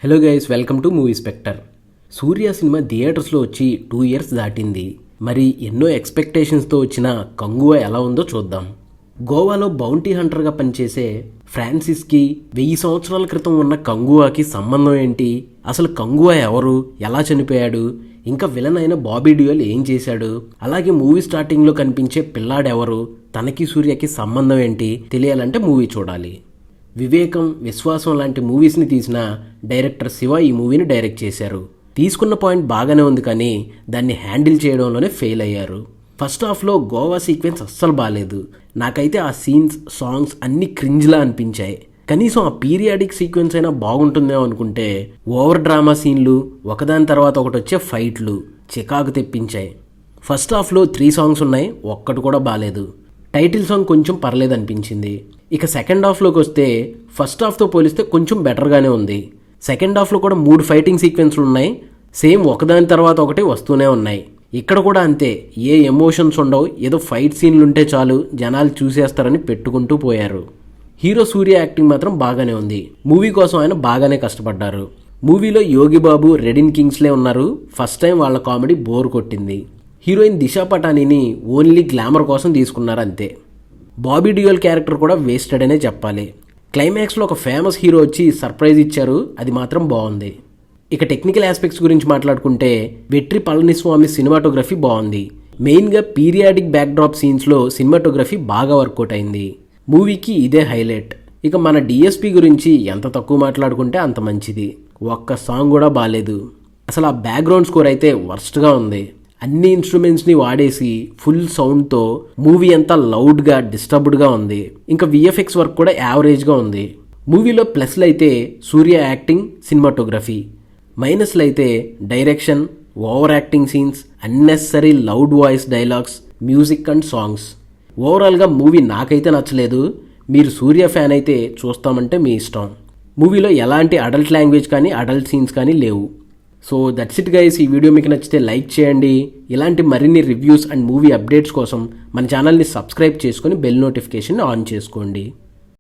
Hello guys, welcome to movie spectre. Surya cinema థియేటర్స్లో వచ్చి 2 years దాటింది. మరి ఎన్నో ఎక్స్పెక్టేషన్స్తో వచ్చిన కంగువా ఎలా ఉందో చూద్దాం. గోవాలో బౌంటీ హంటర్గా పనిచేసే ఫ్రాన్సిస్కి 1000 సంవత్సరాల క్రితం ఉన్న కంగువాకి సంబంధం ఏంటి, అసలు కంగువా ఎవరు, ఎలా చనిపోయాడు, ఇంకా విలన్ అయిన బాబీ డియోల్ ఏం చేశాడు, అలాగే మూవీ స్టార్టింగ్లో కనిపించే పిల్లాడెవరు, తనకి సూర్యకి సంబంధం ఏంటి తెలియాలంటే మూవీ చూడాలి. వివేకం, విశ్వాసం లాంటి మూవీస్ని తీసిన డైరెక్టర్ శివ ఈ మూవీని డైరెక్ట్ చేశారు. తీసుకున్న పాయింట్ బాగానే ఉంది, కానీ దాన్ని హ్యాండిల్ చేయడంలోనే ఫెయిల్ అయ్యారు. ఫస్ట్ హాఫ్లో గోవా సీక్వెన్స్ అస్సలు బాగాలేదు. నాకైతే ఆ సీన్స్, సాంగ్స్ అన్నీ క్రింజ్లా అనిపించాయి. కనీసం ఆ పీరియాడిక్ సీక్వెన్స్ అయినా బాగుంటుందేమో అనుకుంటే ఓవర్ డ్రామా సీన్లు, ఒకదాని తర్వాత ఒకటి వచ్చే ఫైట్లు చికాకు తెప్పించాయి. ఫస్ట్ హాఫ్లో 3 songs ఉన్నాయి, ఒక్కటి కూడా బాగాలేదు. టైటిల్ సాంగ్ కొంచెం పర్లేదు అనిపించింది. ఇక సెకండ్ హాఫ్లోకి వస్తే ఫస్ట్ హాఫ్తో పోలిస్తే కొంచెం బెటర్గానే ఉంది. సెకండ్ హాఫ్లో కూడా 3 ఫైటింగ్ సీక్వెన్స్లు ఉన్నాయి, సేమ్ ఒకదాని తర్వాత ఒకటి వస్తూనే ఉన్నాయి. ఇక్కడ కూడా అంతే, ఏ ఎమోషన్స్ ఉండవు, ఏదో ఫైట్ సీన్లు ఉంటే చాలు జనాలు చూసేస్తారని పెట్టుకుంటూ పోయారు. హీరో సూర్య యాక్టింగ్ మాత్రం బాగానే ఉంది. మూవీ కోసం ఆయన బాగానే కష్టపడ్డారు. మూవీలో యోగి బాబు, రెడిన్ కింగ్స్లే ఉన్నారు. ఫస్ట్ టైం వాళ్ళ కామెడీ బోర్ కొట్టింది. హీరోయిన్ దిశా పటానీని ఓన్లీ గ్లామర్ కోసం తీసుకున్నారు అంతే. బాబీ డియోల్ క్యారెక్టర్ కూడా వేస్టెడ్ అనే చెప్పాలి. క్లైమాక్స్లో ఒక ఫేమస్ హీరో వచ్చి సర్ప్రైజ్ ఇచ్చారు, అది మాత్రం బాగుంది. ఇక టెక్నికల్ ఆస్పెక్ట్స్ గురించి మాట్లాడుకుంటే వెట్రి పళనిస్వామి సినిమాటోగ్రఫీ బాగుంది. మెయిన్గా పీరియాడిక్ బ్యాక్డ్రాప్ సీన్స్లో సినిమాటోగ్రఫీ బాగా వర్కౌట్ అయింది. మూవీకి ఇదే హైలైట్. ఇక మన డిఎస్పి గురించి ఎంత తక్కువ మాట్లాడుకుంటే అంత మంచిది. ఒక్క సాంగ్ కూడా బాగాలేదు. అసలు ఆ బ్యాక్గ్రౌండ్ స్కోర్ అయితే వర్స్ట్గా ఉంది. అన్ని ఇన్స్ట్రుమెంట్స్ని వాడేసి ఫుల్ సౌండ్తో మూవీ అంతా లౌడ్గా, డిస్టర్బ్డ్గా ఉంది. ఇంకా విఎఫ్ఎక్స్ వర్క్ కూడా యావరేజ్గా ఉంది. మూవీలో ప్లస్లు అయితే సూర్య యాక్టింగ్, సినిమాటోగ్రఫీ. మైనస్లు అయితే direction, over acting scenes, unnecessary loud voice dialogues, music and songs. ఓవరాల్గా మూవీ నాకైతే నచ్చలేదు. మీరు సూర్య ఫ్యాన్ అయితే చూస్తామంటే మీ ఇష్టం. మూవీలో ఎలాంటి అడల్ట్ లాంగ్వేజ్ కానీ అడల్ట్ సీన్స్ కానీ లేవు. So that's it guys. ఈ వీడియో మీకు నచ్చితే లైక్ చేయండి. ఇలాంటి మరిన్ని రివ్యూస్ అండ్ మూవీ అప్డేట్స్ కోసం మన ఛానల్ని సబ్స్క్రైబ్ చేసుకొని బెల్ నోటిఫికేషన్ ఆన్ చేసుకోండి.